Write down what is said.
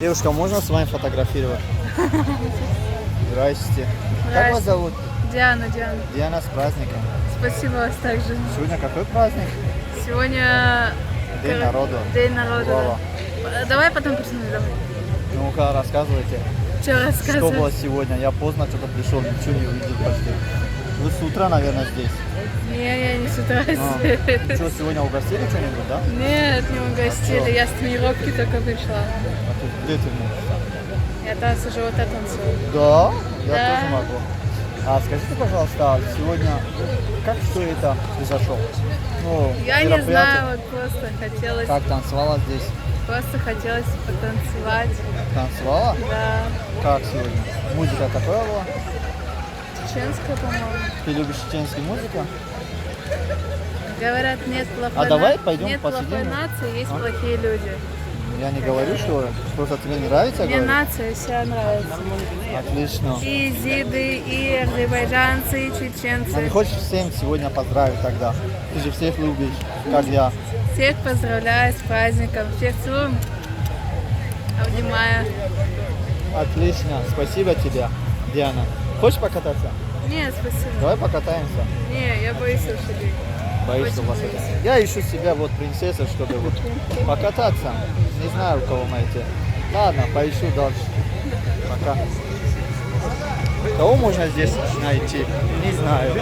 Девушка, можно с вами фотографировать? Здрасте. Как вас зовут? Диана. Диана, с праздником. Спасибо вас также. Сегодня какой праздник? Сегодня День народа. День народа. Здорово. Да. Давай потом присмотрим. Давай. Ну-ка, рассказывайте. Что Что рассказывать? было сегодня? Я поздно что-то пришел, ничего не увидел почти. Вы с утра, наверное, здесь. Не, я не с утра. Что, сегодня угостили что-нибудь, да? Нет, не угостили. А Я с тренировки только пришла. А ты где ты? Я танцы живота танцую. Да? Я Да. тоже могу. А скажите, пожалуйста, сегодня как все это произошло? Ну, Я не мероприятие. знаю, вот просто хотелось, Как танцевала здесь? просто хотелось потанцевать. Танцевала? Да. Как сегодня? Музыка какая была? Чеченская, по-моему. Ты любишь чеченскую музыку? Говорят, нет плохой, А давай пойдем нет плохой посидим. нации, есть А? плохие люди. Я не говорю, что просто тебе нравится, Мне говорю? нация вся нравится. Отлично. И зиды, и азербайджанцы, и А не чеченцы. хочешь всем сегодня поздравить тогда? Ты же всех любишь, как я. Всех поздравляю с праздником. Всех целую. Обнимаю. Отлично. Спасибо тебе, Диана. Хочешь покататься? Нет, спасибо. Давай покатаемся. Не, я боюсь лошадей. Боишься Очень лошадей? боюсь. Я ищу себе вот принцессу, чтобы вот покататься. Не знаю, у кого найти. Ладно, поищу дальше. Пока. Кого можно здесь найти? Не знаю.